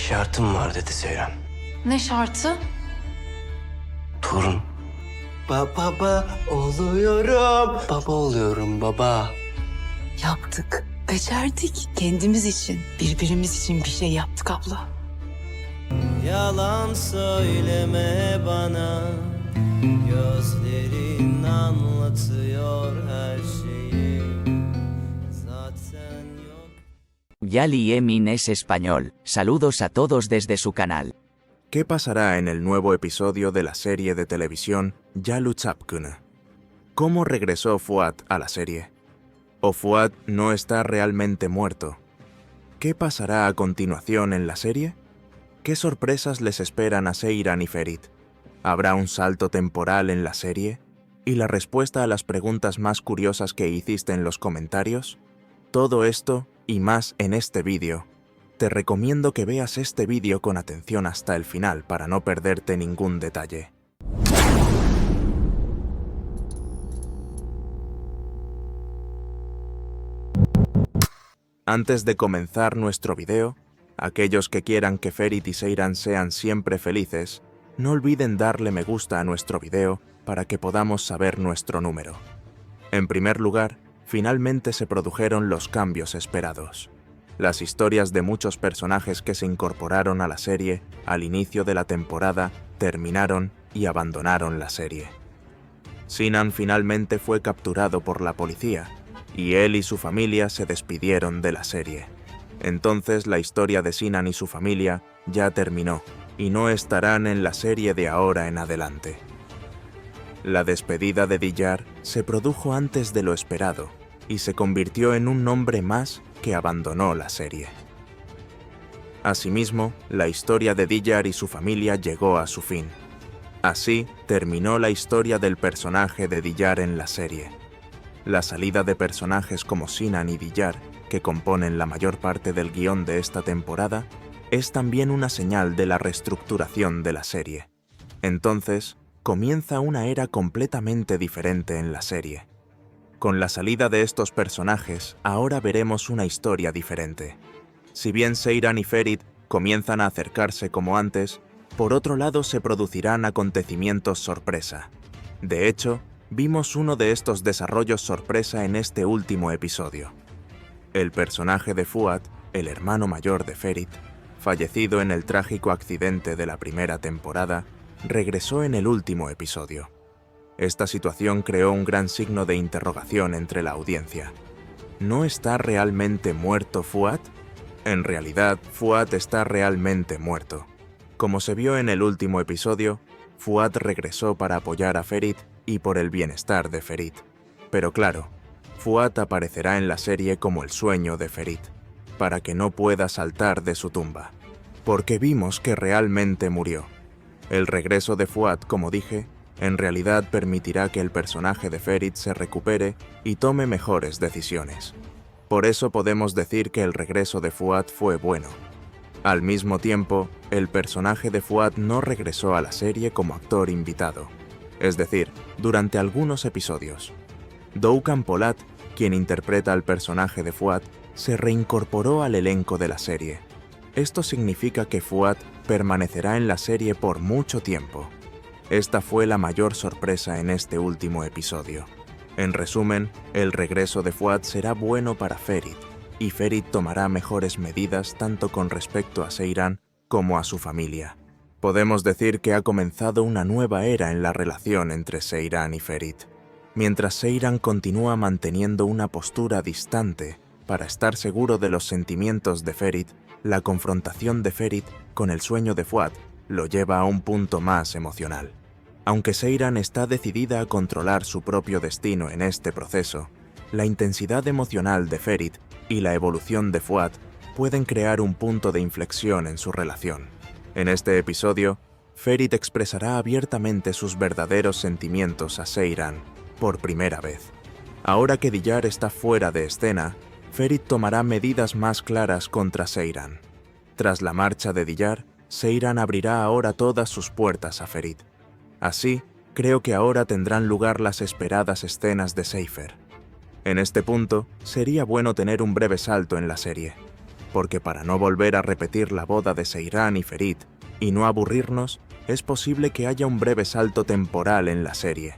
Şartım var dedi Seyran. Ne şartı? Torun. Baba oluyorum. Baba oluyorum baba. Yaptık, becerdik. Kendimiz için, birbirimiz için bir şey yaptık abla. Yalan söyleme bana, gözlerin anlatıyor her şeyi. Zaten yok. Yali Emin es español. Saludos a todos desde su canal. ¿Qué pasará en el nuevo episodio de la serie de televisión Yalu Çapkını? ¿Cómo regresó Fuat a la serie? ¿O Fuat no está realmente muerto? ¿Qué pasará a continuación en la serie? ¿Qué sorpresas les esperan a Seyran y Ferit? ¿Habrá un salto temporal en la serie? ¿Y la respuesta a las preguntas más curiosas que hiciste en los comentarios? Todo esto y más en este vídeo. Te recomiendo que veas este vídeo con atención hasta el final para no perderte ningún detalle. Antes de comenzar nuestro video, aquellos que quieran que Ferit y Seyran sean siempre felices, no olviden darle me gusta a nuestro video para que podamos saber nuestro número. En primer lugar, finalmente se produjeron los cambios esperados. Las historias de muchos personajes que se incorporaron a la serie al inicio de la temporada terminaron y abandonaron la serie. Sinan finalmente fue capturado por la policía, y él y su familia se despidieron de la serie. Entonces la historia de Sinan y su familia ya terminó, y no estarán en la serie de ahora en adelante. La despedida de Diyar se produjo antes de lo esperado, y se convirtió en un nombre más que abandonó la serie. Asimismo, la historia de Diyar y su familia llegó a su fin. Así terminó la historia del personaje de Diyar en la serie. La salida de personajes como Sinan y Diyar, que componen la mayor parte del guión de esta temporada, es también una señal de la reestructuración de la serie. Entonces, comienza una era completamente diferente en la serie. Con la salida de estos personajes, ahora veremos una historia diferente. Si bien Seyran y Ferit comienzan a acercarse como antes, por otro lado se producirán acontecimientos sorpresa. De hecho, vimos uno de estos desarrollos sorpresa en este último episodio. El personaje de Fuat, el hermano mayor de Ferit, fallecido en el trágico accidente de la primera temporada, regresó en el último episodio. Esta situación creó un gran signo de interrogación entre la audiencia. ¿No está realmente muerto Fuat? En realidad, Fuat está realmente muerto. Como se vio en el último episodio, Fuat regresó para apoyar a Ferit y por el bienestar de Ferit. Pero claro, Fuat aparecerá en la serie como el sueño de Ferit, para que no pueda saltar de su tumba, porque vimos que realmente murió. El regreso de Fuat, como dije, en realidad permitirá que el personaje de Ferit se recupere y tome mejores decisiones. Por eso podemos decir que el regreso de Fuat fue bueno. Al mismo tiempo, el personaje de Fuat no regresó a la serie como actor invitado, es decir, durante algunos episodios. Doğukan Polat, quien interpreta al personaje de Fuat, se reincorporó al elenco de la serie. Esto significa que Fuat permanecerá en la serie por mucho tiempo. Esta fue la mayor sorpresa en este último episodio. En resumen, el regreso de Fuat será bueno para Ferit, y Ferit tomará mejores medidas tanto con respecto a Seyran como a su familia. Podemos decir que ha comenzado una nueva era en la relación entre Seyran y Ferit. Mientras Seyran continúa manteniendo una postura distante para estar seguro de los sentimientos de Ferit, la confrontación de Ferit con el sueño de Fuat lo lleva a un punto más emocional. Aunque Seyran está decidida a controlar su propio destino en este proceso, la intensidad emocional de Ferit y la evolución de Fuat pueden crear un punto de inflexión en su relación. En este episodio, Ferit expresará abiertamente sus verdaderos sentimientos a Seyran por primera vez. Ahora que Diyar está fuera de escena, Ferit tomará medidas más claras contra Seyran. Tras la marcha de Diyar, Seyran abrirá ahora todas sus puertas a Ferit. Así, creo que ahora tendrán lugar las esperadas escenas de Seifer. En este punto, sería bueno tener un breve salto en la serie. porque para no volver a repetir la boda de Seyran y Ferit y no aburrirnos, es posible que haya un breve salto temporal en la serie.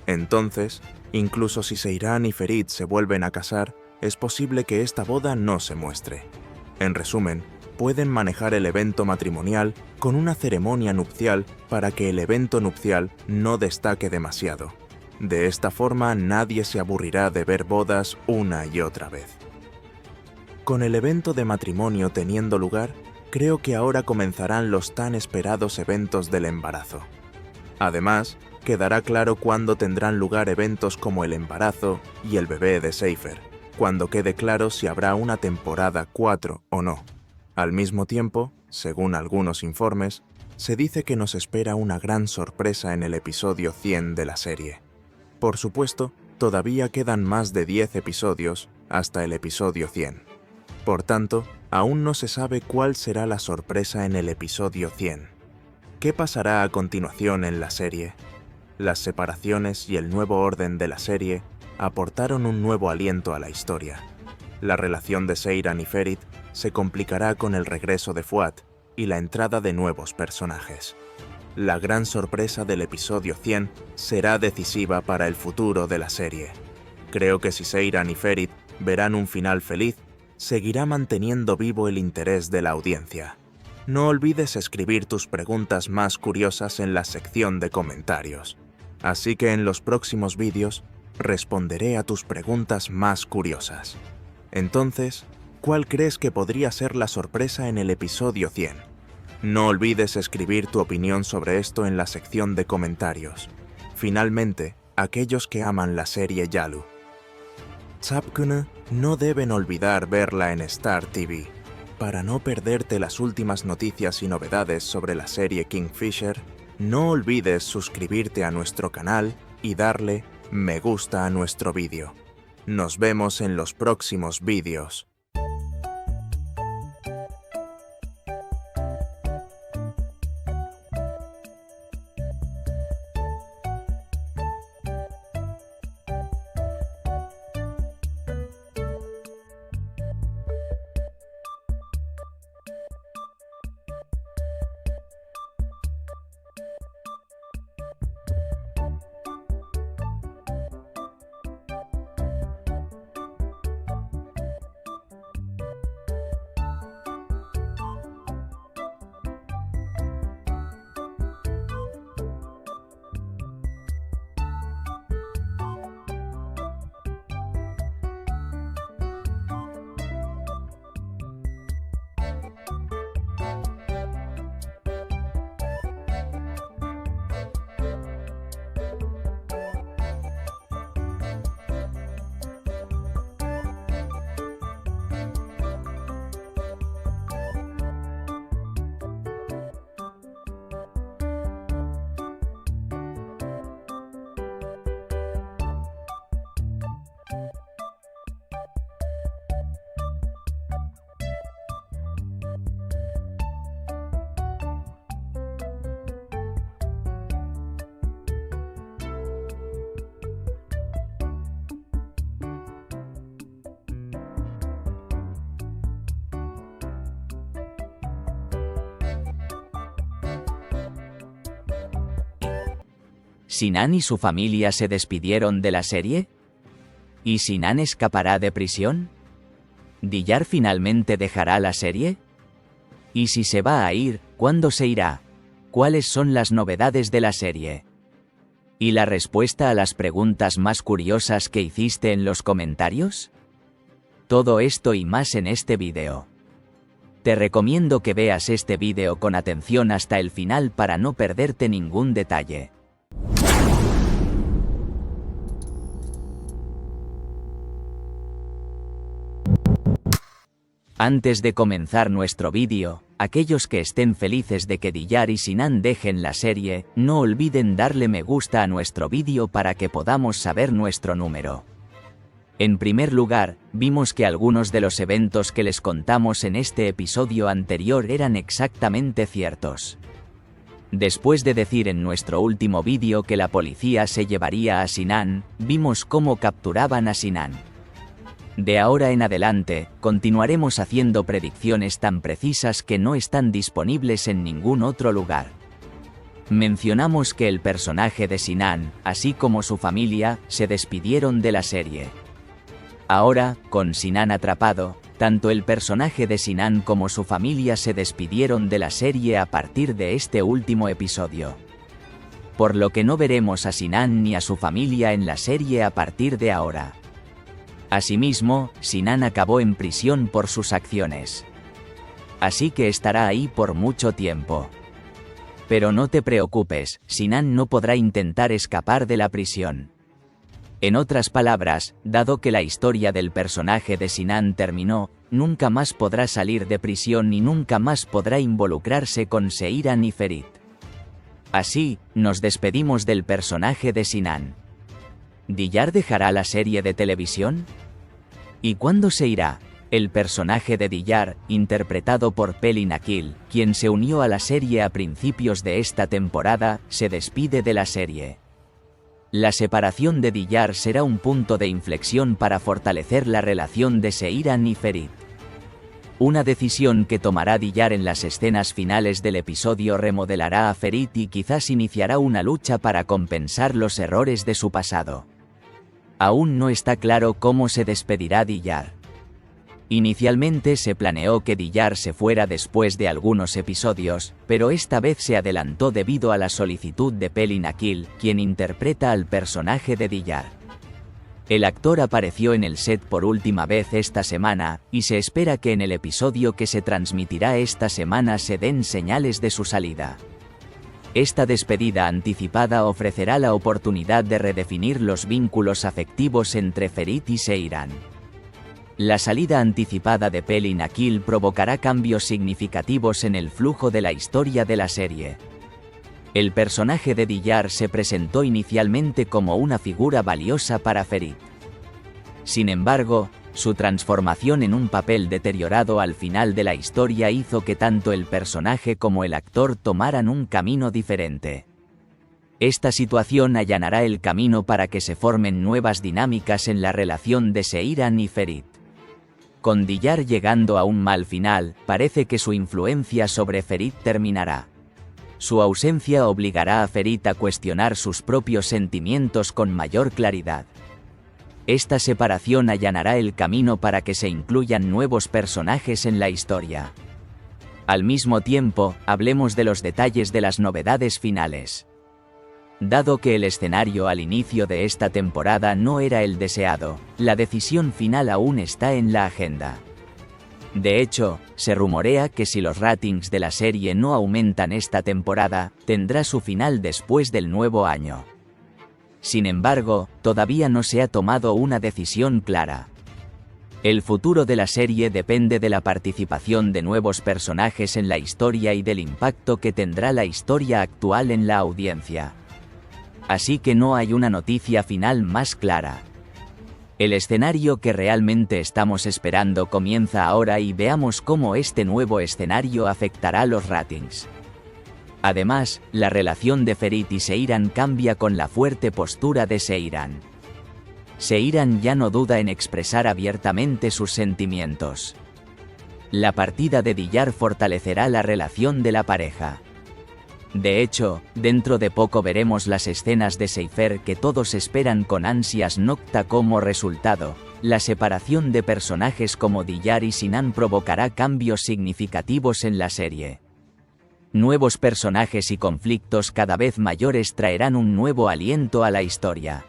Entonces, incluso si Seyran y Ferit se vuelven a casar, es posible que esta boda no se muestre. En resumen, pueden manejar el evento matrimonial con una ceremonia nupcial para que el evento nupcial no destaque demasiado. De esta forma nadie se aburrirá de ver bodas una y otra vez. Con el evento de matrimonio teniendo lugar, creo que ahora comenzarán los tan esperados eventos del embarazo. Además, quedará claro cuándo tendrán lugar eventos como el embarazo y el bebé de Seifer, cuando quede claro si habrá una temporada 4 o no. Al mismo tiempo, según algunos informes, se dice que nos espera una gran sorpresa en el episodio 100 de la serie. Por supuesto, todavía quedan más de 10 episodios hasta el episodio 100. Por tanto, aún no se sabe cuál será la sorpresa en el episodio 100. ¿Qué pasará a continuación en la serie? Las separaciones y el nuevo orden de la serie aportaron un nuevo aliento a la historia. La relación de Seyran y Ferit se complicará con el regreso de Fuad y la entrada de nuevos personajes. La gran sorpresa del episodio 100 será decisiva para el futuro de la serie. Creo que si Seyran y Ferit verán un final feliz, seguirá manteniendo vivo el interés de la audiencia. No olvides escribir tus preguntas más curiosas en la sección de comentarios. Así que en los próximos vídeos responderé a tus preguntas más curiosas. Entonces, ¿cuál crees que podría ser la sorpresa en el episodio 100? No olvides escribir tu opinión sobre esto en la sección de comentarios. Finalmente, aquellos que aman la serie Yalu. Zapkuna, no deben olvidar verla en Star TV. Para no perderte las últimas noticias y novedades sobre la serie Kingfisher, no olvides suscribirte a nuestro canal y darle me gusta a nuestro vídeo. Nos vemos en los próximos vídeos. ¿Sinan y su familia se despidieron de la serie? ¿Y Sinan escapará de prisión? ¿Diyar finalmente dejará la serie? ¿Y si se va a ir, cuándo se irá? ¿Cuáles son las novedades de la serie? ¿Y la respuesta a las preguntas más curiosas que hiciste en los comentarios? Todo esto y más en este vídeo. Te recomiendo que veas este vídeo con atención hasta el final para no perderte ningún detalle. Antes de comenzar nuestro vídeo, aquellos que estén felices de que Diyar y Sinan dejen la serie, no olviden darle me gusta a nuestro vídeo para que podamos saber nuestro número. En primer lugar, vimos que algunos de los eventos que les contamos en este episodio anterior eran exactamente ciertos. Después de decir en nuestro último vídeo que la policía se llevaría a Sinan, vimos cómo capturaban a Sinan. De ahora en adelante, continuaremos haciendo predicciones tan precisas que no están disponibles en ningún otro lugar. Mencionamos que el personaje de Sinan, así como su familia, se despidieron de la serie. Ahora, con Sinan atrapado, tanto el personaje de Sinan como su familia se despidieron de la serie a partir de este último episodio. Por lo que no veremos a Sinan ni a su familia en la serie a partir de ahora. Asimismo, Sinan acabó en prisión por sus acciones. Así que estará ahí por mucho tiempo. Pero no te preocupes, Sinan no podrá intentar escapar de la prisión. En otras palabras, dado que la historia del personaje de Sinan terminó, nunca más podrá salir de prisión y nunca más podrá involucrarse con Seiran y Ferit. Así, nos despedimos del personaje de Sinan. ¿Diyar dejará la serie de televisión? ¿Y cuándo se irá? El personaje de Diyar, interpretado por Pelin Akil, quien se unió a la serie a principios de esta temporada, se despide de la serie. La separación de Diyar será un punto de inflexión para fortalecer la relación de Seiran y Ferit. Una decisión que tomará Diyar en las escenas finales del episodio remodelará a Ferit y quizás iniciará una lucha para compensar los errores de su pasado. Aún no está claro cómo se despedirá Diyar. Inicialmente se planeó que Diyar se fuera después de algunos episodios, pero esta vez se adelantó debido a la solicitud de Pelin Akil, quien interpreta al personaje de Diyar. El actor apareció en el set por última vez esta semana, y se espera que en el episodio que se transmitirá esta semana se den señales de su salida. Esta despedida anticipada ofrecerá la oportunidad de redefinir los vínculos afectivos entre Ferit y Seiran. La salida anticipada de Pelin Akil provocará cambios significativos en el flujo de la historia de la serie. El personaje de Diyar se presentó inicialmente como una figura valiosa para Ferit. Sin embargo, su transformación en un papel deteriorado al final de la historia hizo que tanto el personaje como el actor tomaran un camino diferente. Esta situación allanará el camino para que se formen nuevas dinámicas en la relación de Seiran y Ferit. Con Diyar llegando a un mal final, parece que su influencia sobre Ferit terminará. Su ausencia obligará a Ferit a cuestionar sus propios sentimientos con mayor claridad. Esta separación allanará el camino para que se incluyan nuevos personajes en la historia. Al mismo tiempo, hablemos de los detalles de las novedades finales. Dado que el escenario al inicio de esta temporada no era el deseado, la decisión final aún está en la agenda. De hecho, se rumorea que si los ratings de la serie no aumentan esta temporada, tendrá su final después del nuevo año. Sin embargo, todavía no se ha tomado una decisión clara. El futuro de la serie depende de la participación de nuevos personajes en la historia y del impacto que tendrá la historia actual en la audiencia. Así que no hay una noticia final más clara. El escenario que realmente estamos esperando comienza ahora y veamos cómo este nuevo escenario afectará los ratings. Además, la relación de Ferit y Seiran cambia con la fuerte postura de Seiran. Seiran ya no duda en expresar abiertamente sus sentimientos. La partida de Diyar fortalecerá la relación de la pareja. De hecho, dentro de poco veremos las escenas de Seifer que todos esperan con ansias Nocta como resultado. La separación de personajes como Diyar y Sinan provocará cambios significativos en la serie. Nuevos personajes y conflictos cada vez mayores traerán un nuevo aliento a la historia.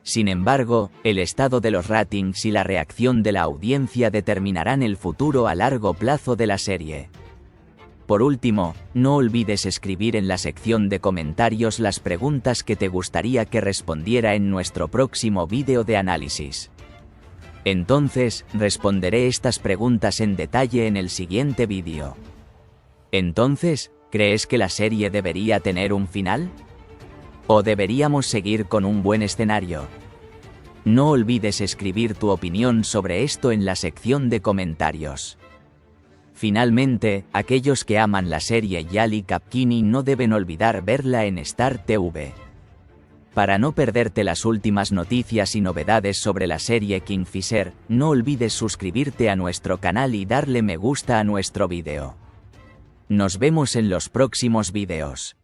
Sin embargo, el estado de los ratings y la reacción de la audiencia determinarán el futuro a largo plazo de la serie. Por último, no olvides escribir en la sección de comentarios las preguntas que te gustaría que respondiera en nuestro próximo vídeo de análisis. Entonces, responderé estas preguntas en detalle en el siguiente vídeo. Entonces, ¿crees que la serie debería tener un final? ¿O deberíamos seguir con un buen escenario? No olvides escribir tu opinión sobre esto en la sección de comentarios. Finalmente, aquellos que aman la serie Yali Kapkini no deben olvidar verla en Star TV. Para no perderte las últimas noticias y novedades sobre la serie Kingfisher, no olvides suscribirte a nuestro canal y darle me gusta a nuestro vídeo. Nos vemos en los próximos vídeos.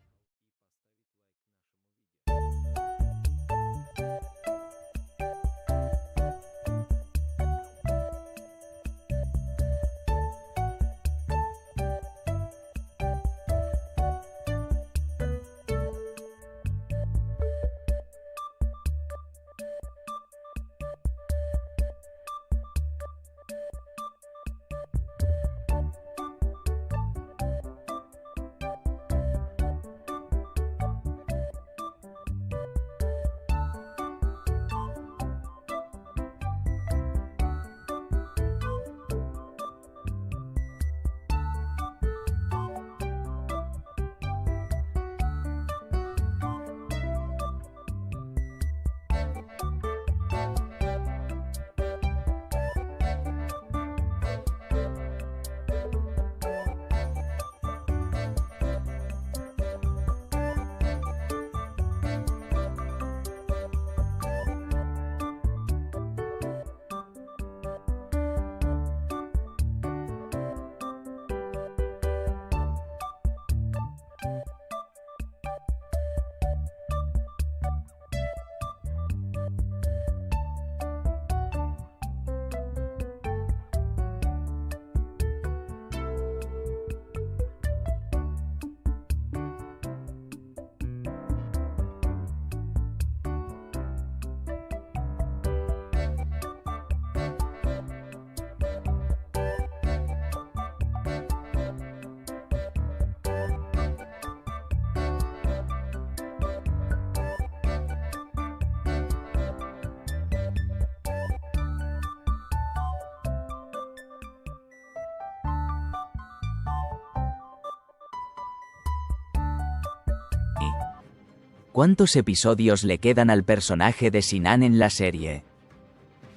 ¿Cuántos episodios le quedan al personaje de Sinan en la serie?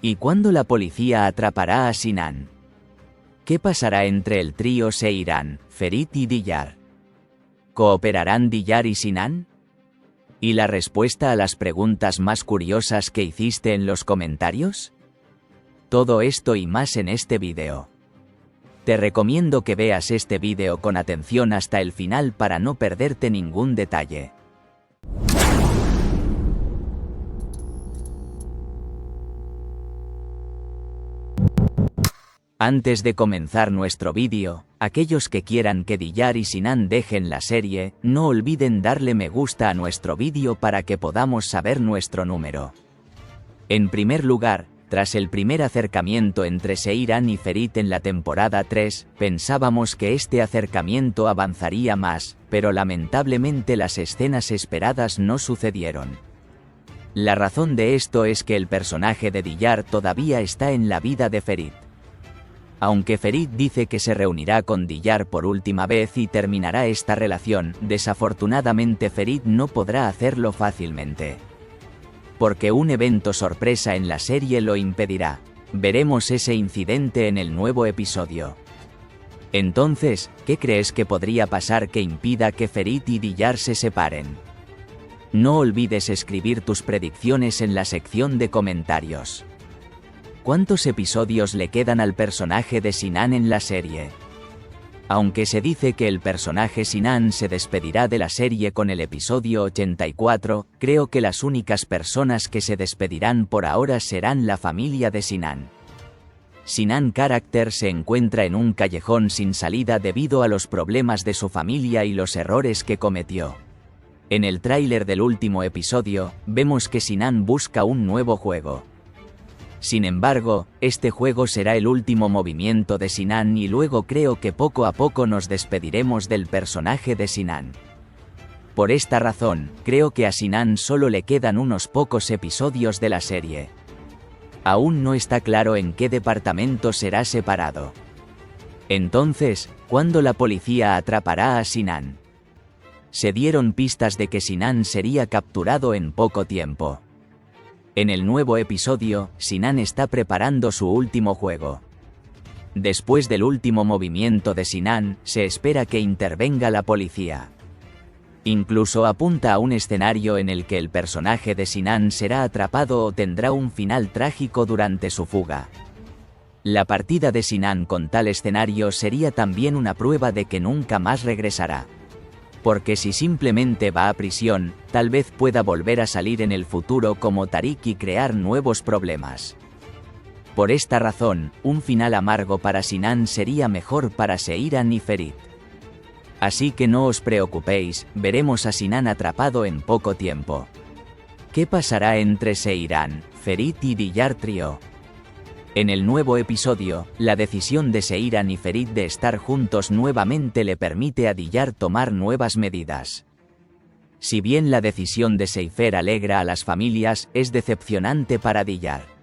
¿Y cuándo la policía atrapará a Sinan? ¿Qué pasará entre el trío Seyran, Ferit y Diyar? ¿Cooperarán Diyar y Sinan? ¿Y la respuesta a las preguntas más curiosas que hiciste en los comentarios? Todo esto y más en este vídeo. Te recomiendo que veas este vídeo con atención hasta el final para no perderte ningún detalle. Antes de comenzar nuestro vídeo, aquellos que quieran que Diyar y Sinan dejen la serie, no olviden darle me gusta a nuestro vídeo para que podamos saber nuestro número. En primer lugar, tras el primer acercamiento entre Seyran y Ferit en la temporada 3, pensábamos que este acercamiento avanzaría más, pero lamentablemente las escenas esperadas no sucedieron. La razón de esto es que el personaje de Diyar todavía está en la vida de Ferit. Aunque Ferit dice que se reunirá con Diyar por última vez y terminará esta relación, desafortunadamente Ferit no podrá hacerlo fácilmente. Porque un evento sorpresa en la serie lo impedirá. Veremos ese incidente en el nuevo episodio. Entonces, ¿qué crees que podría pasar que impida que Ferit y Diyar se separen? No olvides escribir tus predicciones en la sección de comentarios. ¿Cuántos episodios le quedan al personaje de Sinan en la serie? Aunque se dice que el personaje Sinan se despedirá de la serie con el episodio 84, creo que las únicas personas que se despedirán por ahora serán la familia de Sinan. Sinan Character se encuentra en un callejón sin salida debido a los problemas de su familia y los errores que cometió. En el tráiler del último episodio, vemos que Sinan busca un nuevo juego. Sin embargo, este juego será el último movimiento de Sinan y luego creo que poco a poco nos despediremos del personaje de Sinan. Por esta razón, creo que a Sinan solo le quedan unos pocos episodios de la serie. Aún no está claro en qué departamento será separado. Entonces, ¿cuándo la policía atrapará a Sinan? Se dieron pistas de que Sinan sería capturado en poco tiempo. En el nuevo episodio, Sinan está preparando su último juego. Después del último movimiento de Sinan, se espera que intervenga la policía. Incluso apunta a un escenario en el que el personaje de Sinan será atrapado o tendrá un final trágico durante su fuga. La partida de Sinan con tal escenario sería también una prueba de que nunca más regresará. Porque si simplemente va a prisión, tal vez pueda volver a salir en el futuro como Tariq y crear nuevos problemas. Por esta razón, un final amargo para Sinan sería mejor para Seiran y Ferit. Así que no os preocupéis, veremos a Sinan atrapado en poco tiempo. ¿Qué pasará entre Seiran, Ferit y Diyar Trio? En el nuevo episodio, la decisión de Seiran y Ferit de estar juntos nuevamente le permite a Diyar tomar nuevas medidas. Si bien la decisión de Seifer alegra a las familias, es decepcionante para Diyar.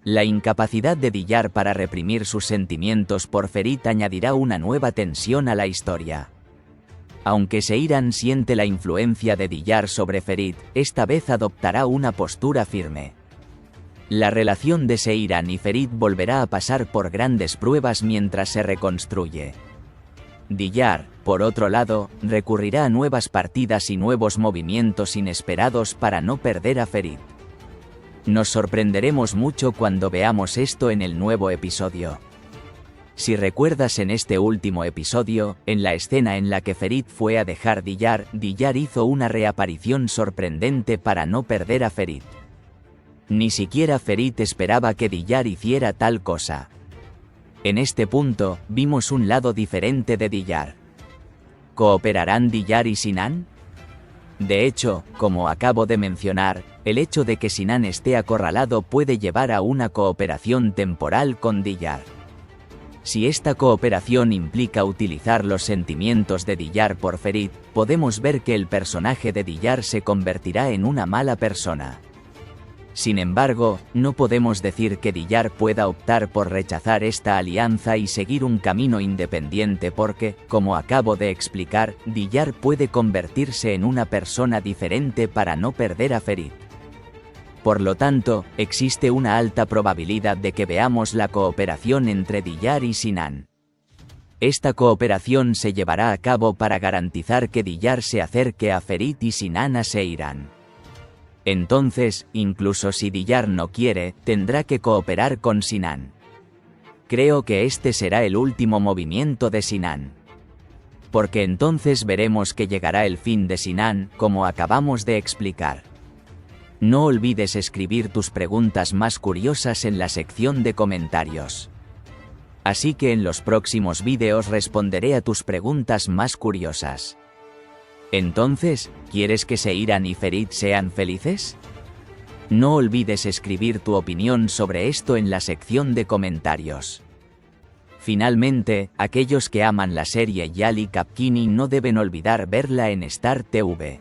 La incapacidad de Diyar para reprimir sus sentimientos por Ferit añadirá una nueva tensión a la historia. Aunque Seiran siente la influencia de Diyar sobre Ferit, esta vez adoptará una postura firme. La relación de Seiran y Ferit volverá a pasar por grandes pruebas mientras se reconstruye. Diyar, por otro lado, recurrirá a nuevas partidas y nuevos movimientos inesperados para no perder a Ferit. Nos sorprenderemos mucho cuando veamos esto en el nuevo episodio. Si recuerdas en este último episodio, en la escena en la que Ferit fue a dejar Diyar, Diyar hizo una reaparición sorprendente para no perder a Ferit. Ni siquiera Ferit esperaba que Diyar hiciera tal cosa. En este punto, vimos un lado diferente de Diyar. ¿Cooperarán Diyar y Sinan? De hecho, como acabo de mencionar, el hecho de que Sinan esté acorralado puede llevar a una cooperación temporal con Diyar. Si esta cooperación implica utilizar los sentimientos de Diyar por Ferit, podemos ver que el personaje de Diyar se convertirá en una mala persona. Sin embargo, no podemos decir que Diyar pueda optar por rechazar esta alianza y seguir un camino independiente porque, como acabo de explicar, Diyar puede convertirse en una persona diferente para no perder a Ferit. Por lo tanto, existe una alta probabilidad de que veamos la cooperación entre Diyar y Sinan. Esta cooperación se llevará a cabo para garantizar que Diyar se acerque a Ferit y Sinan a Seiran. Entonces, incluso si Diyar no quiere, tendrá que cooperar con Sinan. Creo que este será el último movimiento de Sinan. Porque entonces veremos que llegará el fin de Sinan, como acabamos de explicar. No olvides escribir tus preguntas más curiosas en la sección de comentarios. Así que en los próximos vídeos responderé a tus preguntas más curiosas. Entonces, ¿quieres que Seiran y Ferit sean felices? No olvides escribir tu opinión sobre esto en la sección de comentarios. Finalmente, aquellos que aman la serie Yali Kapkini no deben olvidar verla en Star TV.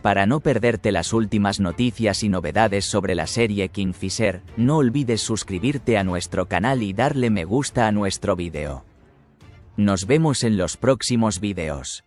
Para no perderte las últimas noticias y novedades sobre la serie Kingfisher, no olvides suscribirte a nuestro canal y darle me gusta a nuestro vídeo. Nos vemos en los próximos vídeos.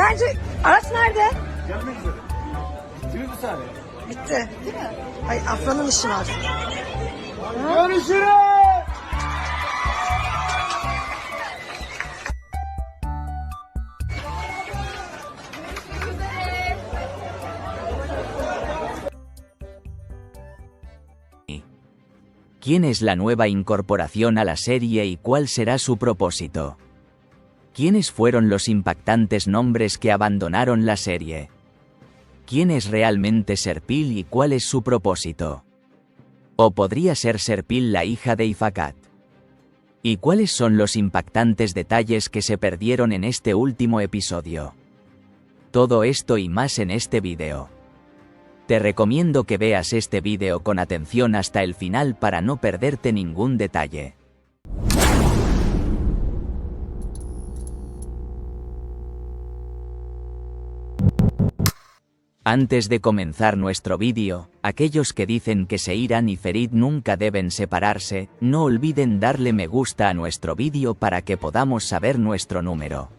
Bence araç nerede? Gelmek üzere. Bittiniz bir saniye. Bitti. Değil mi? Ay Afra'nın işi var. Görüşürüz. ¿Quién es la nueva incorporación a la serie y cuál será su propósito? ¿Quiénes fueron los impactantes nombres que abandonaron la serie? ¿Quién es realmente Serpil y cuál es su propósito? ¿O podría ser Serpil la hija de Ifácat? ¿Y cuáles son los impactantes detalles que se perdieron en este último episodio? Todo esto y más en este vídeo. Te recomiendo que veas este vídeo con atención hasta el final para no perderte ningún detalle. Antes de comenzar nuestro vídeo, aquellos que dicen que Seiran y Ferit nunca deben separarse, no olviden darle me gusta a nuestro vídeo para que podamos saber nuestro número.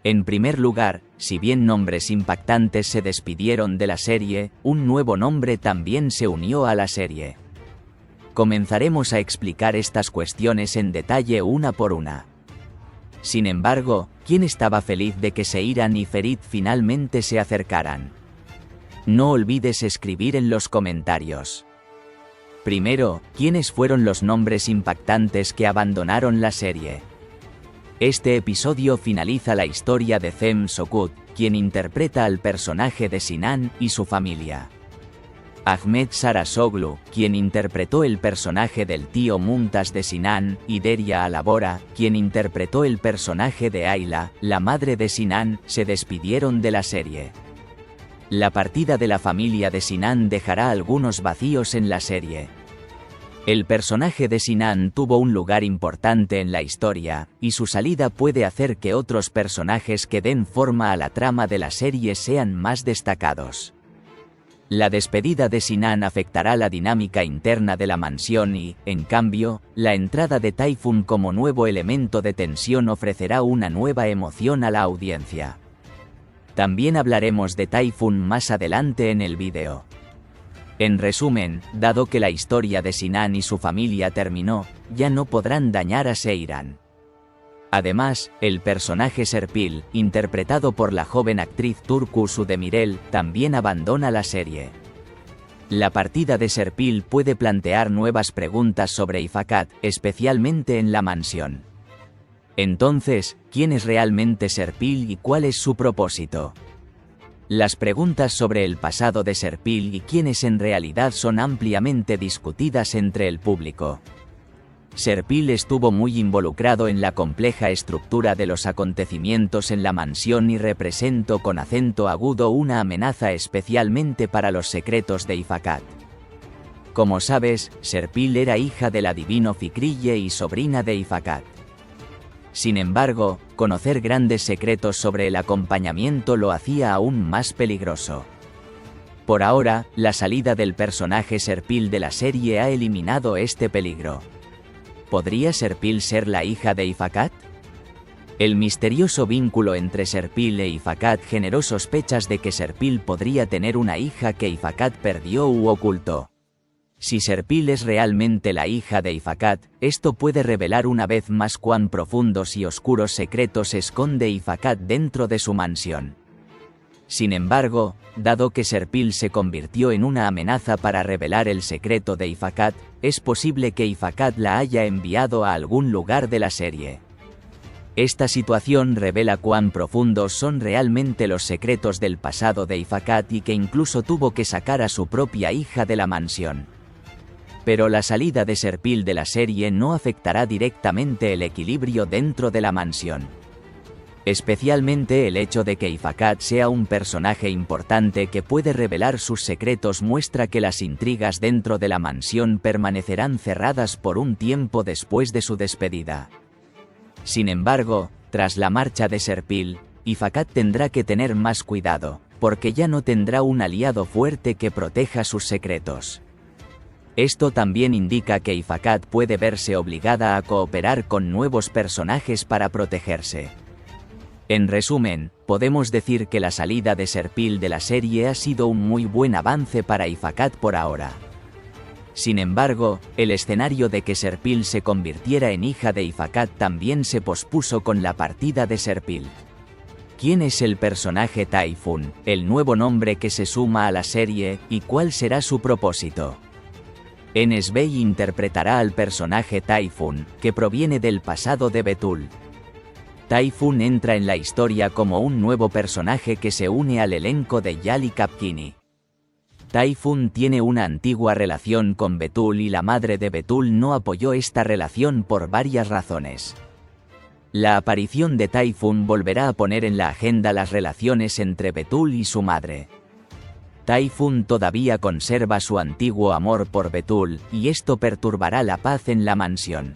En primer lugar, si bien nombres impactantes se despidieron de la serie, un nuevo nombre también se unió a la serie. Comenzaremos a explicar estas cuestiones en detalle una por una. Sin embargo, ¿quién estaba feliz de que Seiran y Ferit finalmente se acercaran? No olvides escribir en los comentarios. Primero, ¿quiénes fueron los nombres impactantes que abandonaron la serie? Este episodio finaliza la historia de Cem Sokut, quien interpreta al personaje de Sinan y su familia. Ahmed Sarasoglu, quien interpretó el personaje del tío Mumtaz de Sinan, y Deria Alabora, quien interpretó el personaje de Ayla, la madre de Sinan, se despidieron de la serie. La partida de la familia de Sinan dejará algunos vacíos en la serie. El personaje de Sinan tuvo un lugar importante en la historia, y su salida puede hacer que otros personajes que den forma a la trama de la serie sean más destacados. La despedida de Sinan afectará la dinámica interna de la mansión y, en cambio, la entrada de Typhoon como nuevo elemento de tensión ofrecerá una nueva emoción a la audiencia. También hablaremos de Typhoon más adelante en el vídeo. En resumen, dado que la historia de Sinan y su familia terminó, ya no podrán dañar a Seiran. Además, el personaje Serpil, interpretado por la joven actriz turco Sudemirel, también abandona la serie. La partida de Serpil puede plantear nuevas preguntas sobre Ifácat, especialmente en la mansión. Entonces, ¿quién es realmente Serpil y cuál es su propósito? Las preguntas sobre el pasado de Serpil y quiénes en realidad son ampliamente discutidas entre el público. Serpil estuvo muy involucrado en la compleja estructura de los acontecimientos en la mansión y representó con acento agudo una amenaza especialmente para los secretos de Ifácat. Como sabes, Serpil era hija del adivino Fikrille y sobrina de Ifácat. Sin embargo, conocer grandes secretos sobre el acompañamiento lo hacía aún más peligroso. Por ahora, la salida del personaje Serpil de la serie ha eliminado este peligro. ¿Podría Serpil ser la hija de Ifácat? El misterioso vínculo entre Serpil e Ifácat generó sospechas de que Serpil podría tener una hija que Ifácat perdió u ocultó. Si Serpil es realmente la hija de Ifácat, esto puede revelar una vez más cuán profundos y oscuros secretos esconde Ifácat dentro de su mansión. Sin embargo, dado que Serpil se convirtió en una amenaza para revelar el secreto de Ifácat, es posible que Ifácat la haya enviado a algún lugar de la serie. Esta situación revela cuán profundos son realmente los secretos del pasado de Ifácat y que incluso tuvo que sacar a su propia hija de la mansión. Pero la salida de Serpil de la serie no afectará directamente el equilibrio dentro de la mansión. Especialmente el hecho de que Ifácat sea un personaje importante que puede revelar sus secretos muestra que las intrigas dentro de la mansión permanecerán cerradas por un tiempo después de su despedida. Sin embargo, tras la marcha de Serpil, Ifácat tendrá que tener más cuidado, porque ya no tendrá un aliado fuerte que proteja sus secretos. Esto también indica que Ifácat puede verse obligada a cooperar con nuevos personajes para protegerse. En resumen, podemos decir que la salida de Serpil de la serie ha sido un muy buen avance para Ifácat por ahora. Sin embargo, el escenario de que Serpil se convirtiera en hija de Ifácat también se pospuso con la partida de Serpil. ¿Quién es el personaje Typhon, el nuevo nombre que se suma a la serie, y cuál será su propósito? Enes Bey interpretará al personaje Typhon, que proviene del pasado de Betul. Typhon entra en la historia como un nuevo personaje que se une al elenco de Yali Kapkini. Typhon tiene una antigua relación con Betul y la madre de Betul no apoyó esta relación por varias razones. La aparición de Typhon volverá a poner en la agenda las relaciones entre Betul y su madre. Typhon todavía conserva su antiguo amor por Betul, y esto perturbará la paz en la mansión.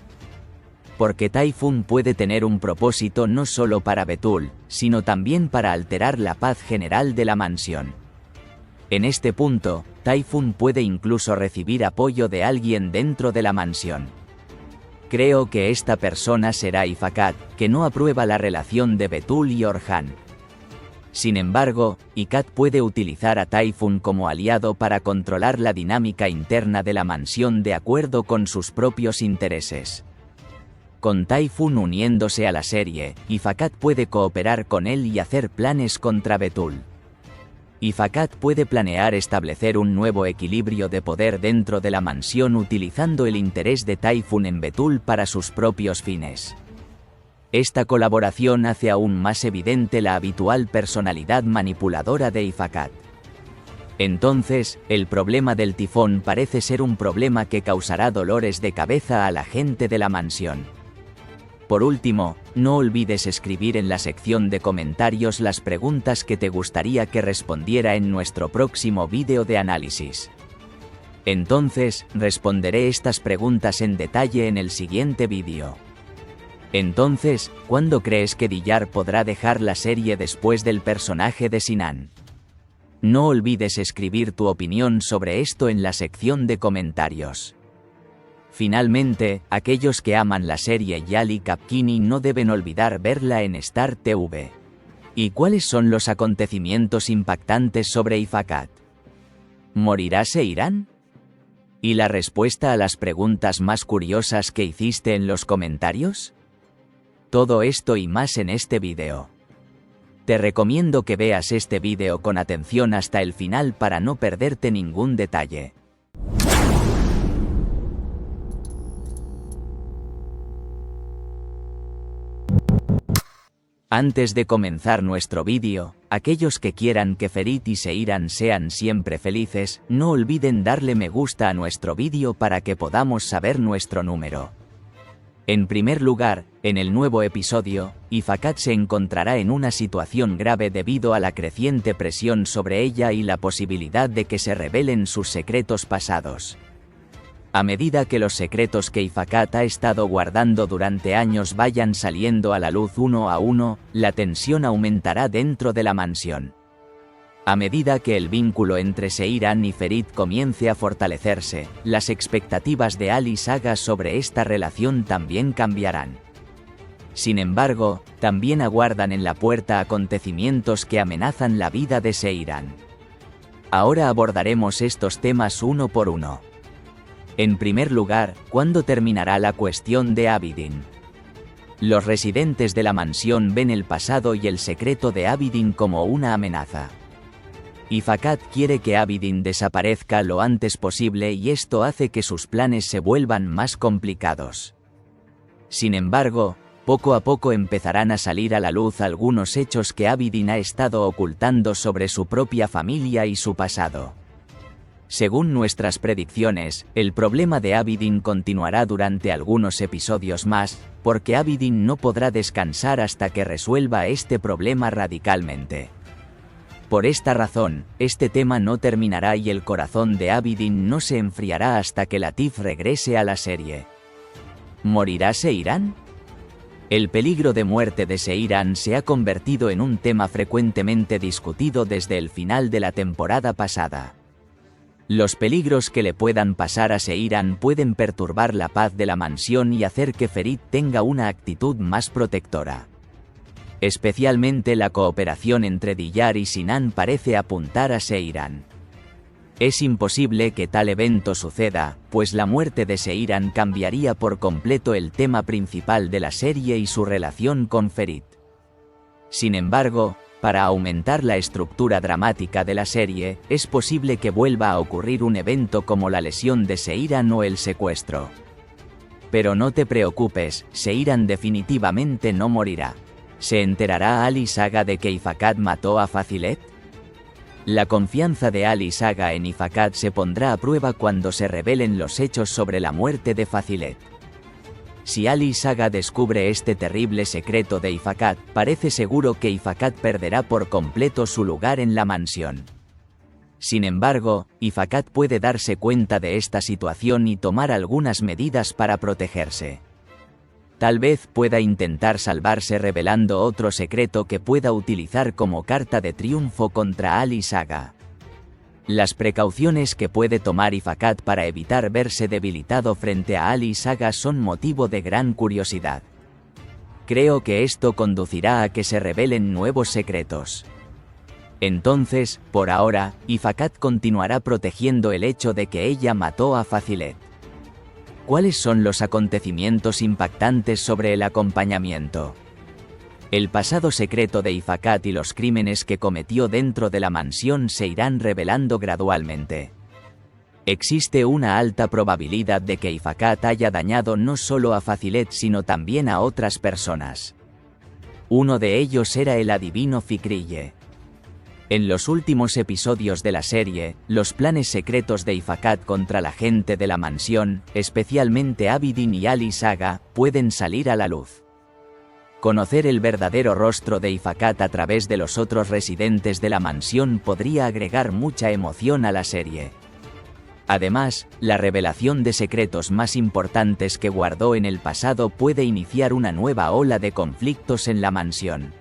Porque Typhon puede tener un propósito no solo para Betul, sino también para alterar la paz general de la mansión. En este punto, Typhon puede incluso recibir apoyo de alguien dentro de la mansión. Creo que esta persona será Ifácat, que no aprueba la relación de Betul y Orhan. Sin embargo, Ifácat puede utilizar a Typhon como aliado para controlar la dinámica interna de la mansión de acuerdo con sus propios intereses. Con Typhon uniéndose a la serie, Ifácat puede cooperar con él y hacer planes contra Betul. Ifácat puede planear establecer un nuevo equilibrio de poder dentro de la mansión utilizando el interés de Typhon en Betul para sus propios fines. Esta colaboración hace aún más evidente la habitual personalidad manipuladora de Ifácat. Entonces, el problema del tifón parece ser un problema que causará dolores de cabeza a la gente de la mansión. Por último, no olvides escribir en la sección de comentarios las preguntas que te gustaría que respondiera en nuestro próximo vídeo de análisis. Entonces, responderé estas preguntas en detalle en el siguiente vídeo. Entonces, ¿cuándo crees que Diyar podrá dejar la serie después del personaje de Sinan? No olvides escribir tu opinión sobre esto en la sección de comentarios. Finalmente, aquellos que aman la serie Yali Kapkini no deben olvidar verla en Star TV. ¿Y cuáles son los acontecimientos impactantes sobre Ifácat? ¿Morirá Seiran? ¿Y la respuesta a las preguntas más curiosas que hiciste en los comentarios? Todo esto y más en este vídeo. Te recomiendo que veas este vídeo con atención hasta el final para no perderte ningún detalle. Antes de comenzar nuestro vídeo, aquellos que quieran que Ferit y Seiran sean siempre felices, no olviden darle me gusta a nuestro vídeo para que podamos saber nuestro número. En primer lugar, en el nuevo episodio, Ifácat se encontrará en una situación grave debido a la creciente presión sobre ella y la posibilidad de que se revelen sus secretos pasados. A medida que los secretos que Ifácat ha estado guardando durante años vayan saliendo a la luz uno a uno, la tensión aumentará dentro de la mansión. A medida que el vínculo entre Seiran y Ferit comience a fortalecerse, las expectativas de Ali Saga sobre esta relación también cambiarán. Sin embargo, también aguardan en la puerta acontecimientos que amenazan la vida de Seiran. Ahora abordaremos estos temas uno por uno. En primer lugar, ¿cuándo terminará la cuestión de Abidin? Los residentes de la mansión ven el pasado y el secreto de Abidin como una amenaza. Ifácat quiere que Abidin desaparezca lo antes posible y esto hace que sus planes se vuelvan más complicados. Sin embargo, poco a poco empezarán a salir a la luz algunos hechos que Abidin ha estado ocultando sobre su propia familia y su pasado. Según nuestras predicciones, el problema de Abidin continuará durante algunos episodios más, porque Abidin no podrá descansar hasta que resuelva este problema radicalmente. Por esta razón, este tema no terminará y el corazón de Abidin no se enfriará hasta que Latif regrese a la serie. ¿Morirá Seiran? El peligro de muerte de Seiran se ha convertido en un tema frecuentemente discutido desde el final de la temporada pasada. Los peligros que le puedan pasar a Seiran pueden perturbar la paz de la mansión y hacer que Ferit tenga una actitud más protectora. Especialmente la cooperación entre Diyar y Sinan parece apuntar a Seiran. Es imposible que tal evento suceda, pues la muerte de Seiran cambiaría por completo el tema principal de la serie y su relación con Ferit. Sin embargo, para aumentar la estructura dramática de la serie, es posible que vuelva a ocurrir un evento como la lesión de Seiran o el secuestro. Pero no te preocupes, Seiran definitivamente no morirá. ¿Se enterará Ali Saga de que Ifakad mató a Fazilet? La confianza de Ali Saga en Ifakad se pondrá a prueba cuando se revelen los hechos sobre la muerte de Fazilet. Si Ali Saga descubre este terrible secreto de Ifakad, parece seguro que Ifakad perderá por completo su lugar en la mansión. Sin embargo, Ifakad puede darse cuenta de esta situación y tomar algunas medidas para protegerse. Tal vez pueda intentar salvarse revelando otro secreto que pueda utilizar como carta de triunfo contra Ali Saga. Las precauciones que puede tomar Ifakad para evitar verse debilitado frente a Ali Saga son motivo de gran curiosidad. Creo que esto conducirá a que se revelen nuevos secretos. Entonces, por ahora, Ifakad continuará protegiendo el hecho de que ella mató a Fazilet. ¿Cuáles son los acontecimientos impactantes sobre el acompañamiento? El pasado secreto de Ifakad y los crímenes que cometió dentro de la mansión se irán revelando gradualmente. Existe una alta probabilidad de que Ifakad haya dañado no solo a Fazilet sino también a otras personas. Uno de ellos era el adivino Fikrille. En los últimos episodios de la serie, los planes secretos de Ifakad contra la gente de la mansión, especialmente Abidin y Ali Saga, pueden salir a la luz. Conocer el verdadero rostro de Ifakad a través de los otros residentes de la mansión podría agregar mucha emoción a la serie. Además, la revelación de secretos más importantes que guardó en el pasado puede iniciar una nueva ola de conflictos en la mansión.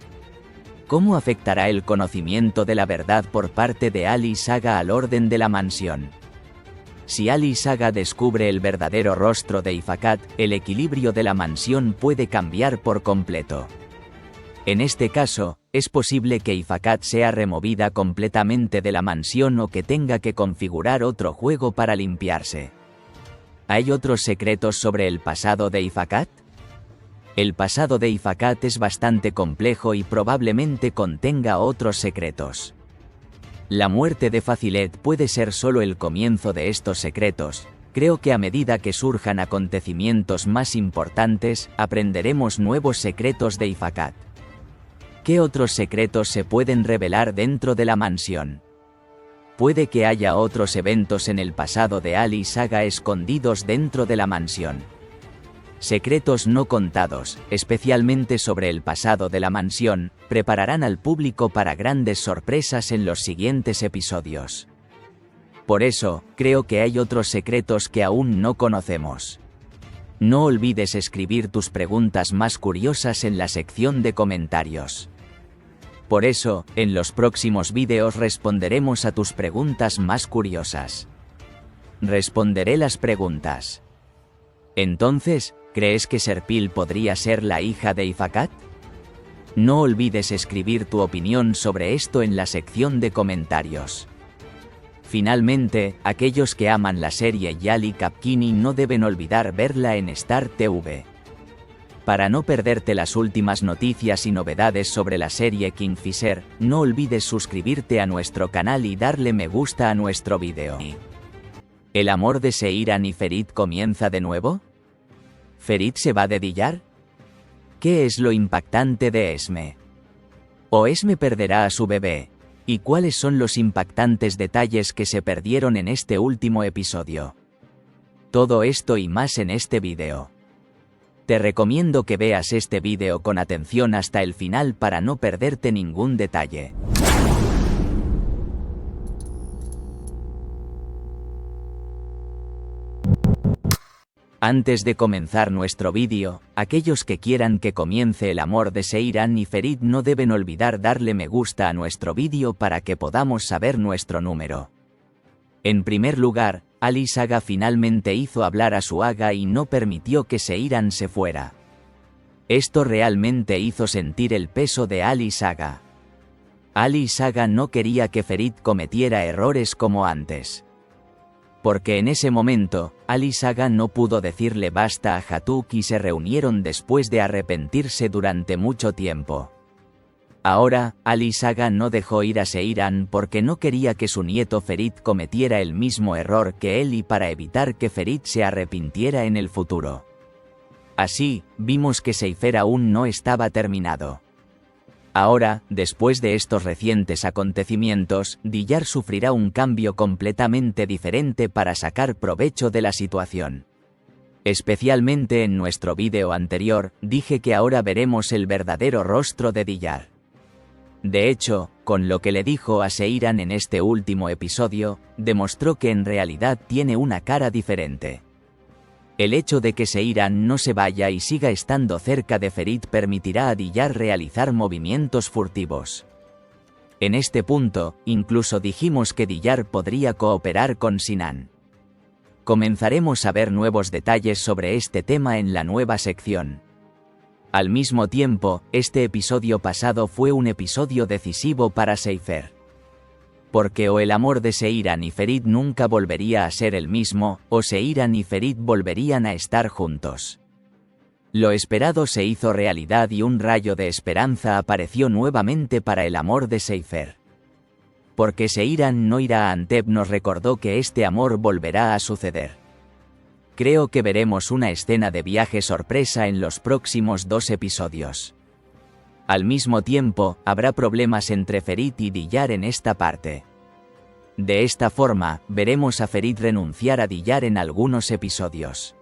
¿Cómo afectará el conocimiento de la verdad por parte de Ali Saga al orden de la mansión? Si Ali Saga descubre el verdadero rostro de Ifakad, el equilibrio de la mansión puede cambiar por completo. En este caso, es posible que Ifakad sea removida completamente de la mansión o que tenga que configurar otro juego para limpiarse. ¿Hay otros secretos sobre el pasado de Ifakad? El pasado de Ifakad es bastante complejo y probablemente contenga otros secretos. La muerte de Fazilet puede ser solo el comienzo de estos secretos. Creo que a medida que surjan acontecimientos más importantes, aprenderemos nuevos secretos de Ifakad. ¿Qué otros secretos se pueden revelar dentro de la mansión? Puede que haya otros eventos en el pasado de Ali Saga escondidos dentro de la mansión. Secretos no contados, especialmente sobre el pasado de la mansión, prepararán al público para grandes sorpresas en los siguientes episodios. Por eso, creo que hay otros secretos que aún no conocemos. No olvides escribir tus preguntas más curiosas en la sección de comentarios. Por eso, en los próximos vídeos responderemos a tus preguntas más curiosas. Responderé las preguntas. Entonces, ¿crees que Serpil podría ser la hija de Ifakad? No olvides escribir tu opinión sobre esto en la sección de comentarios. Finalmente, aquellos que aman la serie Yali Kapkini no deben olvidar verla en Star TV. Para no perderte las últimas noticias y novedades sobre la serie Kingfisher, no olvides suscribirte a nuestro canal y darle me gusta a nuestro vídeo. ¿El amor de Seiran y Ferit comienza de nuevo? ¿Ferit se va de Diyar? ¿Qué es lo impactante de Esme? ¿O Esme perderá a su bebé? ¿Y cuáles son los impactantes detalles que se perdieron en este último episodio? Todo esto y más en este vídeo. Te recomiendo que veas este vídeo con atención hasta el final para no perderte ningún detalle. Antes de comenzar nuestro vídeo, aquellos que quieran que comience el amor de Seiran y Ferit no deben olvidar darle me gusta a nuestro vídeo para que podamos saber nuestro número. En primer lugar, Ali Saga finalmente hizo hablar a su Aga y no permitió que Seiran se fuera. Esto realmente hizo sentir el peso de Ali Saga. Ali Saga no quería que Ferit cometiera errores como antes. Porque en ese momento, Ali Saga no pudo decirle basta a Hatuk y se reunieron después de arrepentirse durante mucho tiempo. Ahora, Ali Saga no dejó ir a Seiran porque no quería que su nieto Ferit cometiera el mismo error que él y para evitar que Ferit se arrepintiera en el futuro. Así, vimos que Seifer aún no estaba terminado. Ahora, después de estos recientes acontecimientos, Diyar sufrirá un cambio completamente diferente para sacar provecho de la situación. Especialmente en nuestro vídeo anterior, dije que ahora veremos el verdadero rostro de Diyar. De hecho, con lo que le dijo a Seiran en este último episodio, demostró que en realidad tiene una cara diferente. El hecho de que Seiran no se vaya y siga estando cerca de Ferit permitirá a Diyar realizar movimientos furtivos. En este punto, incluso dijimos que Diyar podría cooperar con Sinan. Comenzaremos a ver nuevos detalles sobre este tema en la nueva sección. Al mismo tiempo, este episodio pasado fue un episodio decisivo para Seifer. Porque o el amor de Seiran y Ferit nunca volvería a ser el mismo, o Seiran y Ferit volverían a estar juntos. Lo esperado se hizo realidad y un rayo de esperanza apareció nuevamente para el amor de Seifer. Porque Seiran no irá a Antep nos recordó que este amor volverá a suceder. Creo que veremos una escena de viaje sorpresa en los próximos 2 episodios. Al mismo tiempo, habrá problemas entre Ferit y Diyar en esta parte. De esta forma, veremos a Ferit renunciar a Diyar en algunos episodios.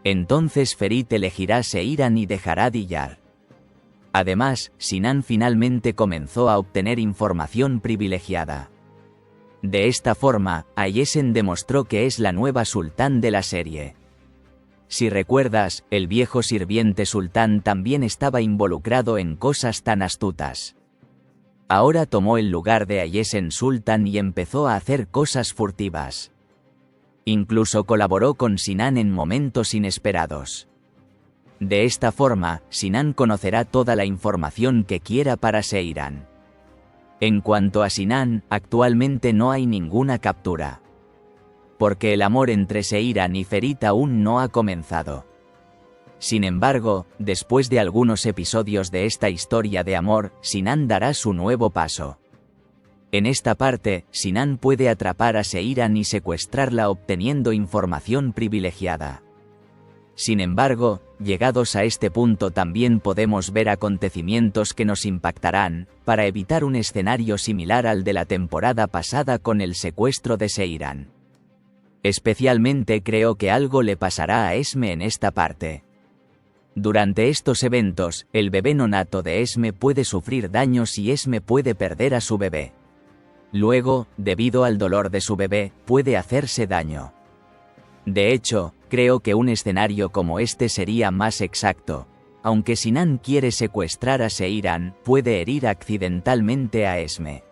Entonces Ferit elegirá Seiran y dejará Diyar. Además, Sinan finalmente comenzó a obtener información privilegiada. De esta forma, Ayesen demostró que es la nueva sultán de la serie. Si recuerdas, el viejo sirviente sultán también estaba involucrado en cosas tan astutas. Ahora tomó el lugar de Ayesen Sultan y empezó a hacer cosas furtivas. Incluso colaboró con Sinan en momentos inesperados. De esta forma, Sinan conocerá toda la información que quiera para Seiran. En cuanto a Sinan, actualmente no hay ninguna captura. Porque el amor entre Seiran y Ferit aún no ha comenzado. Sin embargo, después de algunos episodios de esta historia de amor, Sinan dará su nuevo paso. En esta parte, Sinan puede atrapar a Seiran y secuestrarla obteniendo información privilegiada. Sin embargo, llegados a este punto también podemos ver acontecimientos que nos impactarán, para evitar un escenario similar al de la temporada pasada con el secuestro de Seiran. Especialmente creo que algo le pasará a Esme en esta parte. Durante estos eventos, el bebé nonato de Esme puede sufrir daños y Esme puede perder a su bebé. Luego, debido al dolor de su bebé, puede hacerse daño. De hecho, creo que un escenario como este sería más exacto. Aunque Sinan quiere secuestrar a Seiran, puede herir accidentalmente a Esme.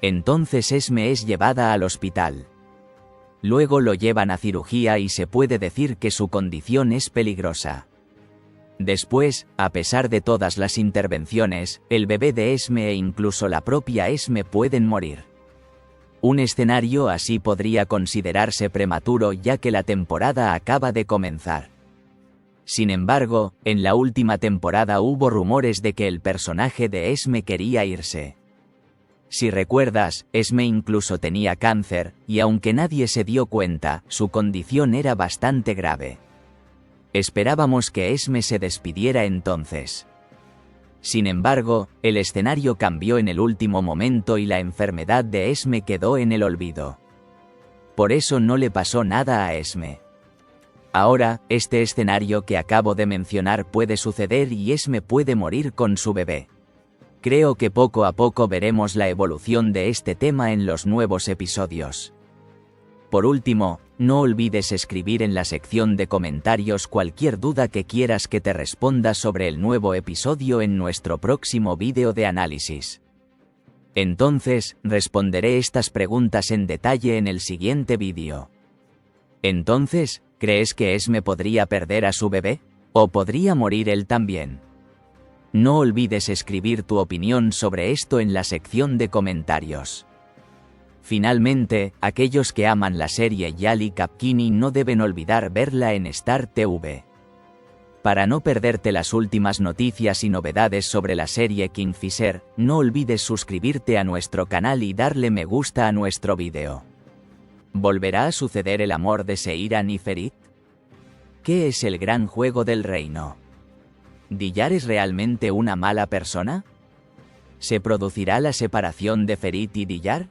Entonces Esme es llevada al hospital. Luego lo llevan a cirugía y se puede decir que su condición es peligrosa. Después, a pesar de todas las intervenciones, el bebé de Esme e incluso la propia Esme pueden morir. Un escenario así podría considerarse prematuro ya que la temporada acaba de comenzar. Sin embargo, en la última temporada hubo rumores de que el personaje de Esme quería irse. Si recuerdas, Esme incluso tenía cáncer, y aunque nadie se dio cuenta, su condición era bastante grave. Esperábamos que Esme se despidiera entonces. Sin embargo, el escenario cambió en el último momento y la enfermedad de Esme quedó en el olvido. Por eso no le pasó nada a Esme. Ahora, este escenario que acabo de mencionar puede suceder y Esme puede morir con su bebé. Creo que poco a poco veremos la evolución de este tema en los nuevos episodios. Por último, no olvides escribir en la sección de comentarios cualquier duda que quieras que te responda sobre el nuevo episodio en nuestro próximo vídeo de análisis. Entonces, responderé estas preguntas en detalle en el siguiente vídeo. Entonces, ¿crees que Esme podría perder a su bebé? ¿O podría morir él también? No olvides escribir tu opinión sobre esto en la sección de comentarios. Finalmente, aquellos que aman la serie Yali Kapkini no deben olvidar verla en Star TV. Para no perderte las últimas noticias y novedades sobre la serie Kingfisher, no olvides suscribirte a nuestro canal y darle me gusta a nuestro vídeo. ¿Volverá a suceder el amor de Seiran y Ferit? ¿Qué es el gran juego del reino? ¿Diyar es realmente una mala persona? ¿Se producirá la separación de Ferit y Diyar?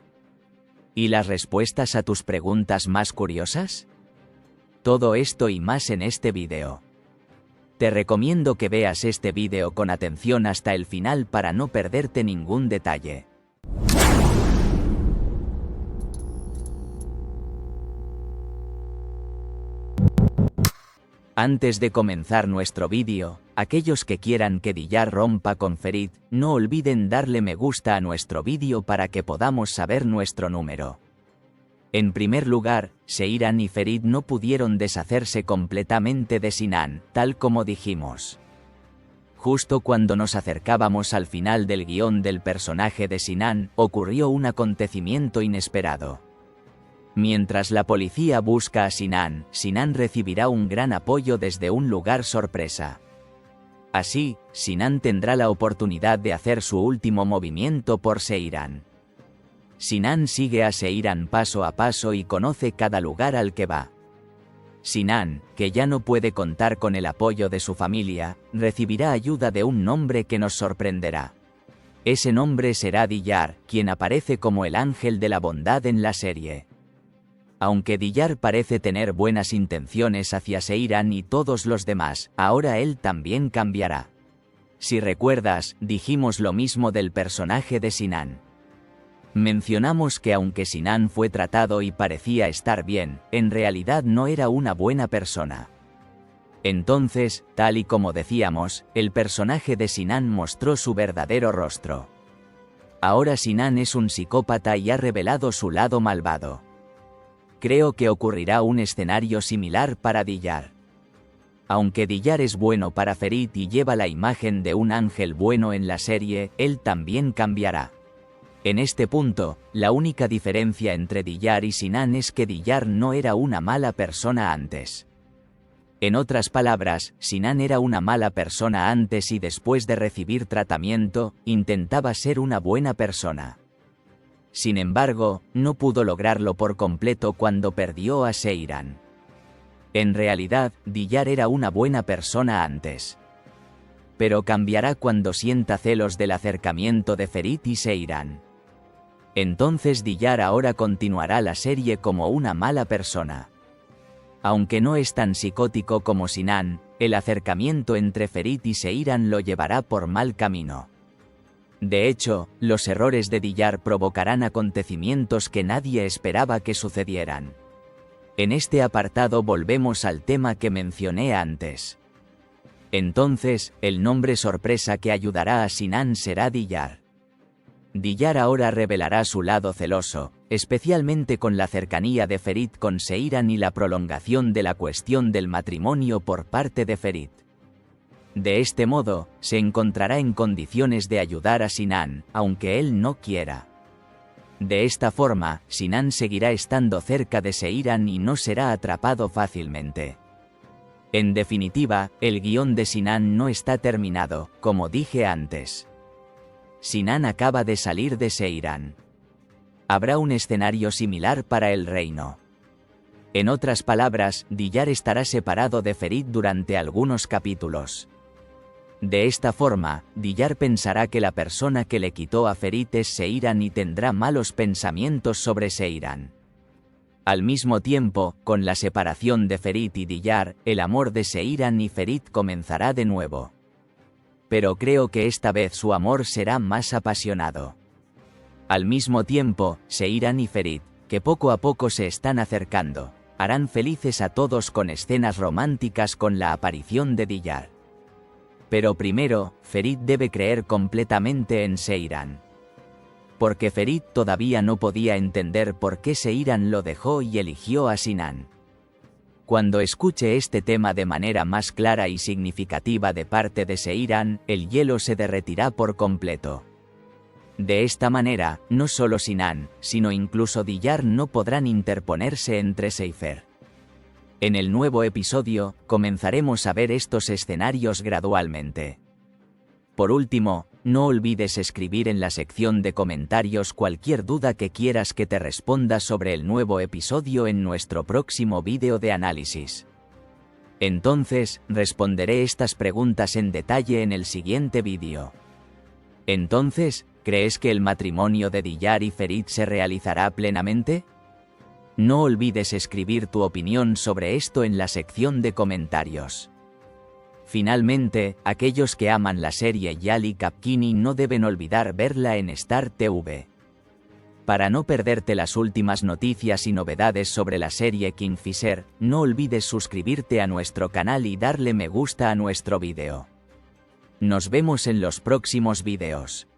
¿Y las respuestas a tus preguntas más curiosas? Todo esto y más en este vídeo. Te recomiendo que veas este vídeo con atención hasta el final para no perderte ningún detalle. Antes de comenzar nuestro vídeo, aquellos que quieran que Diyar rompa con Ferit, no olviden darle me gusta a nuestro vídeo para que podamos saber nuestro número. En primer lugar, Seiran y Ferit no pudieron deshacerse completamente de Sinan, tal como dijimos. Justo cuando nos acercábamos al final del guión del personaje de Sinan, ocurrió un acontecimiento inesperado. Mientras la policía busca a Sinan, Sinan recibirá un gran apoyo desde un lugar sorpresa. Así, Sinan tendrá la oportunidad de hacer su último movimiento por Seiran. Sinan sigue a Seiran paso a paso y conoce cada lugar al que va. Sinan, que ya no puede contar con el apoyo de su familia, recibirá ayuda de un nombre que nos sorprenderá. Ese nombre será Diyar, quien aparece como el ángel de la bondad en la serie. Aunque Diyar parece tener buenas intenciones hacia Seiran y todos los demás, ahora él también cambiará. Si recuerdas, dijimos lo mismo del personaje de Sinan. Mencionamos que aunque Sinan fue tratado y parecía estar bien, en realidad no era una buena persona. Entonces, tal y como decíamos, el personaje de Sinan mostró su verdadero rostro. Ahora Sinan es un psicópata y ha revelado su lado malvado. Creo que ocurrirá un escenario similar para Diyar. Aunque Diyar es bueno para Ferit y lleva la imagen de un ángel bueno en la serie, él también cambiará. En este punto, la única diferencia entre Diyar y Sinan es que Diyar no era una mala persona antes. En otras palabras, Sinan era una mala persona antes y después de recibir tratamiento, intentaba ser una buena persona. Sin embargo, no pudo lograrlo por completo cuando perdió a Seiran. En realidad, Diyar era una buena persona antes. Pero cambiará cuando sienta celos del acercamiento de Ferit y Seiran. Entonces Diyar ahora continuará la serie como una mala persona. Aunque no es tan psicótico como Sinan, el acercamiento entre Ferit y Seiran lo llevará por mal camino. De hecho, los errores de Diyar provocarán acontecimientos que nadie esperaba que sucedieran. En este apartado volvemos al tema que mencioné antes. Entonces, el nombre sorpresa que ayudará a Sinan será Diyar. Diyar ahora revelará su lado celoso, especialmente con la cercanía de Ferit con Seiran y la prolongación de la cuestión del matrimonio por parte de Ferit. De este modo, se encontrará en condiciones de ayudar a Sinan, aunque él no quiera. De esta forma, Sinan seguirá estando cerca de Seiran y no será atrapado fácilmente. En definitiva, el guión de Sinan no está terminado, como dije antes. Sinan acaba de salir de Seiran. Habrá un escenario similar para el reino. En otras palabras, Diyar estará separado de Ferit durante algunos capítulos. De esta forma, Diyar pensará que la persona que le quitó a Ferit es Seiran y tendrá malos pensamientos sobre Seiran. Al mismo tiempo, con la separación de Ferit y Diyar, el amor de Seiran y Ferit comenzará de nuevo. Pero creo que esta vez su amor será más apasionado. Al mismo tiempo, Seiran y Ferit, que poco a poco se están acercando, harán felices a todos con escenas románticas con la aparición de Diyar. Pero primero, Ferit debe creer completamente en Seiran. Porque Ferit todavía no podía entender por qué Seiran lo dejó y eligió a Sinan. Cuando escuche este tema de manera más clara y significativa de parte de Seiran, el hielo se derretirá por completo. De esta manera, no solo Sinan, sino incluso Diyar no podrán interponerse entre Seifer. En el nuevo episodio, comenzaremos a ver estos escenarios gradualmente. Por último, no olvides escribir en la sección de comentarios cualquier duda que quieras que te responda sobre el nuevo episodio en nuestro próximo vídeo de análisis. Entonces, responderé estas preguntas en detalle en el siguiente vídeo. Entonces, ¿crees que el matrimonio de Diyar y Ferit se realizará plenamente? No olvides escribir tu opinión sobre esto en la sección de comentarios. Finalmente, aquellos que aman la serie Yali Kapkini no deben olvidar verla en Star TV. Para no perderte las últimas noticias y novedades sobre la serie Kingfisher, no olvides suscribirte a nuestro canal y darle me gusta a nuestro vídeo. Nos vemos en los próximos vídeos.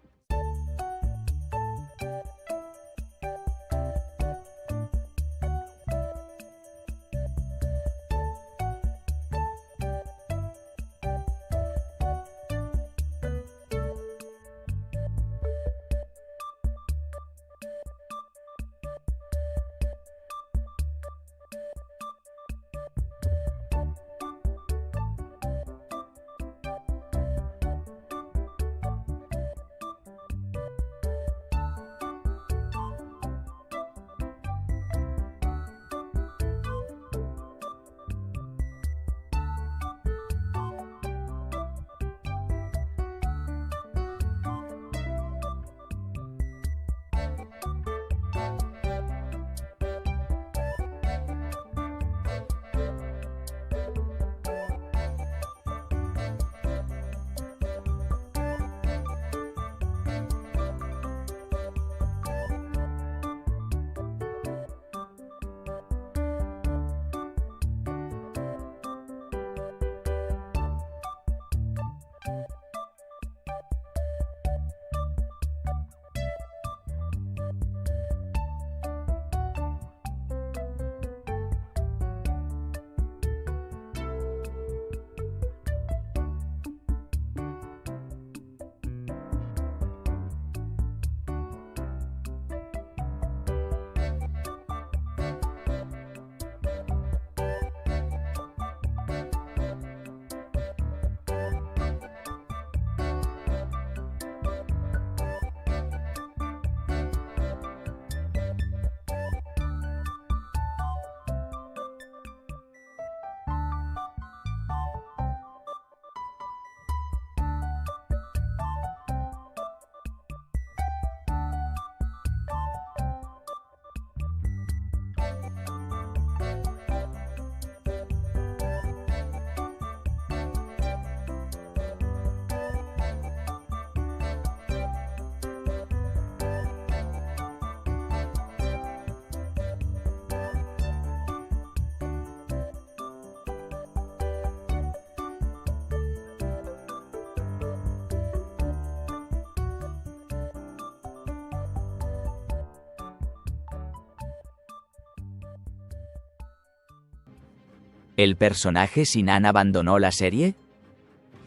¿El personaje Sinan abandonó la serie?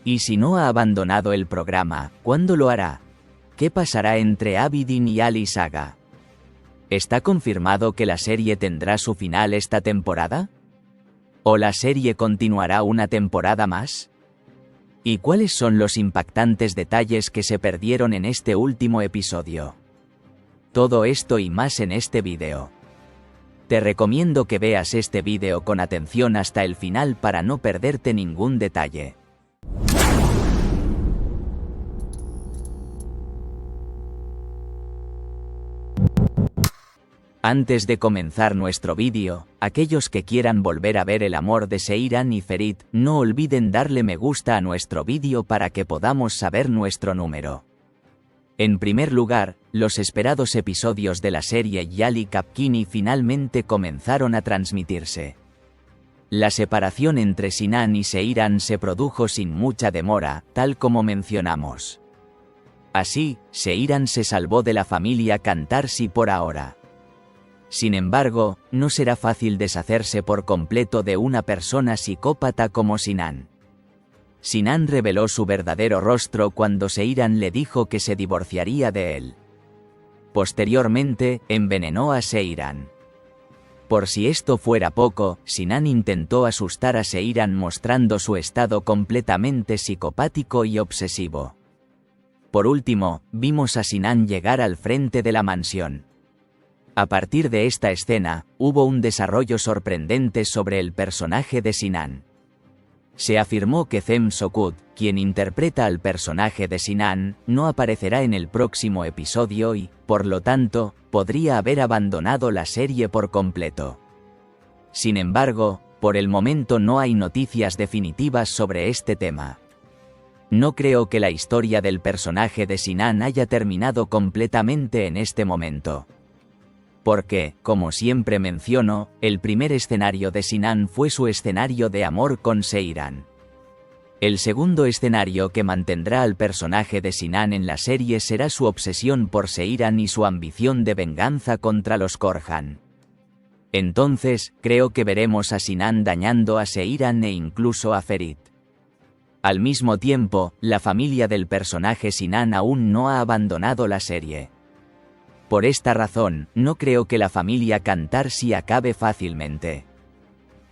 Y si no ha abandonado el programa, ¿cuándo lo hará? ¿Qué pasará entre Abidin y Ali Saga? ¿Está confirmado que la serie tendrá su final esta temporada? ¿O la serie continuará una temporada más? ¿Y cuáles son los impactantes detalles que se perdieron en este último episodio? Todo esto y más en este vídeo. Te recomiendo que veas este vídeo con atención hasta el final para no perderte ningún detalle. Antes de comenzar nuestro vídeo, aquellos que quieran volver a ver el amor de Seiran y Ferit, no olviden darle me gusta a nuestro vídeo para que podamos saber nuestro número. En primer lugar, los esperados episodios de la serie Yali Kapkini finalmente comenzaron a transmitirse. La separación entre Sinan y Seiran se produjo sin mucha demora, tal como mencionamos. Así, Seiran se salvó de la familia Kantarsi por ahora. Sin embargo, no será fácil deshacerse por completo de una persona psicópata como Sinan. Sinan reveló su verdadero rostro cuando Seiran le dijo que se divorciaría de él. Posteriormente, envenenó a Seiran. Por si esto fuera poco, Sinan intentó asustar a Seiran mostrando su estado completamente psicopático y obsesivo. Por último, vimos a Sinan llegar al frente de la mansión. A partir de esta escena, hubo un desarrollo sorprendente sobre el personaje de Sinan. Se afirmó que Them Sokut, quien interpreta al personaje de Sinan, no aparecerá en el próximo episodio y, por lo tanto, podría haber abandonado la serie por completo. Sin embargo, por el momento no hay noticias definitivas sobre este tema. No creo que la historia del personaje de Sinan haya terminado completamente en este momento. Porque, como siempre menciono, el primer escenario de Sinan fue su escenario de amor con Seiran. El segundo escenario que mantendrá al personaje de Sinan en la serie será su obsesión por Seiran y su ambición de venganza contra los Korhan. Entonces, creo que veremos a Sinan dañando a Seiran e incluso a Ferit. Al mismo tiempo, la familia del personaje Sinan aún no ha abandonado la serie. Por esta razón, no creo que la familia Kantarsi acabe fácilmente.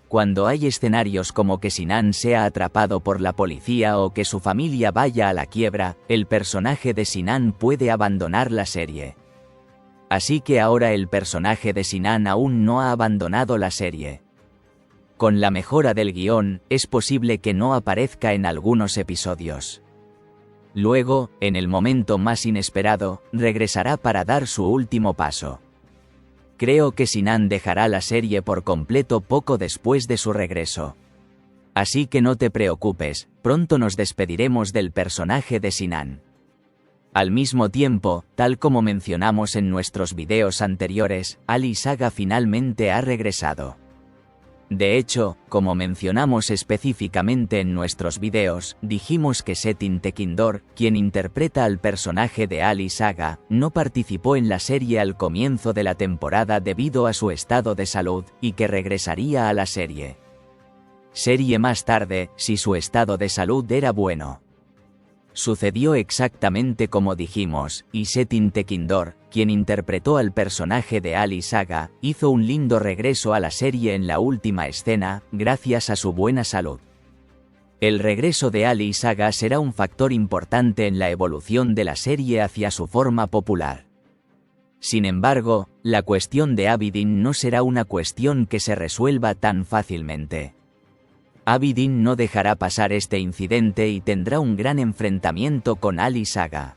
Cuando hay escenarios como que Sinan sea atrapado por la policía o que su familia vaya a la quiebra, el personaje de Sinan puede abandonar la serie. Así que ahora el personaje de Sinan aún no ha abandonado la serie. Con la mejora del guión, es posible que no aparezca en algunos episodios. Luego, en el momento más inesperado, regresará para dar su último paso. Creo que Sinan dejará la serie por completo poco después de su regreso. Así que no te preocupes, pronto nos despediremos del personaje de Sinan. Al mismo tiempo, tal como mencionamos en nuestros videos anteriores, Ali Saga finalmente ha regresado. De hecho, como mencionamos específicamente en nuestros videos, dijimos que Setin Tekindor, quien interpreta al personaje de Ali Saga, no participó en la serie al comienzo de la temporada debido a su estado de salud, y que regresaría a la serie más tarde, si su estado de salud era bueno. Sucedió exactamente como dijimos, y Setin Tekindor, quien interpretó al personaje de Ali Saga, hizo un lindo regreso a la serie en la última escena, gracias a su buena salud. El regreso de Ali Saga será un factor importante en la evolución de la serie hacia su forma popular. Sin embargo, la cuestión de Abidin no será una cuestión que se resuelva tan fácilmente. Abidin no dejará pasar este incidente y tendrá un gran enfrentamiento con Ali Saga.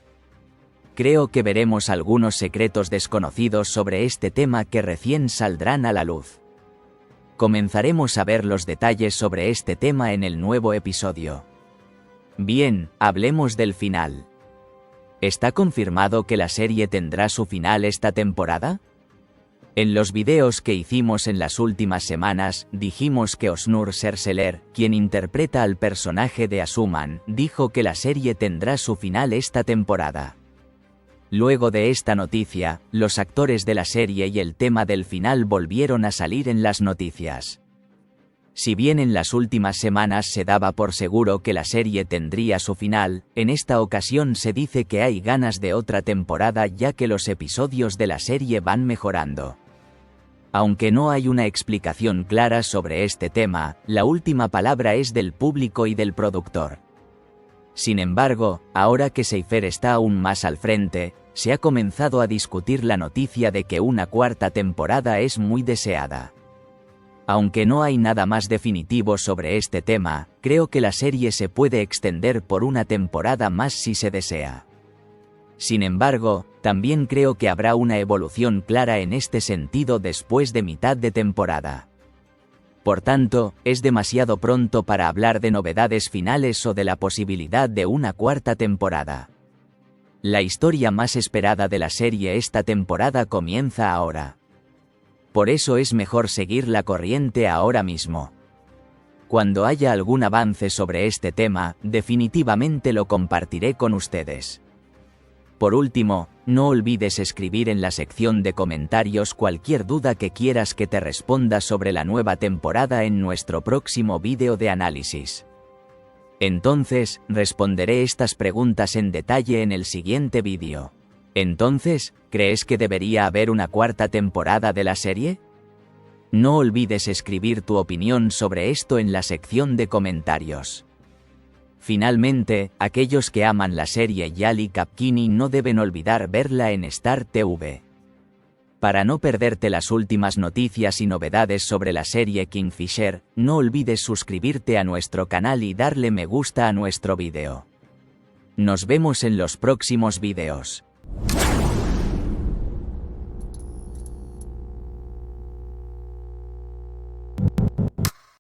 Creo que veremos algunos secretos desconocidos sobre este tema que recién saldrán a la luz. Comenzaremos a ver los detalles sobre este tema en el nuevo episodio. Bien, hablemos del final. ¿Está confirmado que la serie tendrá su final esta temporada? En los videos que hicimos en las últimas semanas, dijimos que Osnur Serseler, quien interpreta al personaje de Asuman, dijo que la serie tendrá su final esta temporada. Luego de esta noticia, los actores de la serie y el tema del final volvieron a salir en las noticias. Si bien en las últimas semanas se daba por seguro que la serie tendría su final, en esta ocasión se dice que hay ganas de otra temporada ya que los episodios de la serie van mejorando. Aunque no hay una explicación clara sobre este tema, la última palabra es del público y del productor. Sin embargo, ahora que Seifer está aún más al frente, se ha comenzado a discutir la noticia de que una cuarta temporada es muy deseada. Aunque no hay nada más definitivo sobre este tema, creo que la serie se puede extender por una temporada más si se desea. Sin embargo, también creo que habrá una evolución clara en este sentido después de mitad de temporada. Por tanto, es demasiado pronto para hablar de novedades finales o de la posibilidad de una cuarta temporada. La historia más esperada de la serie esta temporada comienza ahora. Por eso es mejor seguir la corriente ahora mismo. Cuando haya algún avance sobre este tema, definitivamente lo compartiré con ustedes. Por último, No olvides escribir en la sección de comentarios cualquier duda que quieras que te responda sobre la nueva temporada en nuestro próximo vídeo de análisis. Entonces, responderé estas preguntas en detalle en el siguiente vídeo. Entonces, ¿crees que debería haber una cuarta temporada de la serie? No olvides escribir tu opinión sobre esto en la sección de comentarios. Finalmente, aquellos que aman la serie Yali Kapkini no deben olvidar verla en Star TV. Para no perderte las últimas noticias y novedades sobre la serie Kingfisher, no olvides suscribirte a nuestro canal y darle me gusta a nuestro vídeo. Nos vemos en los próximos vídeos.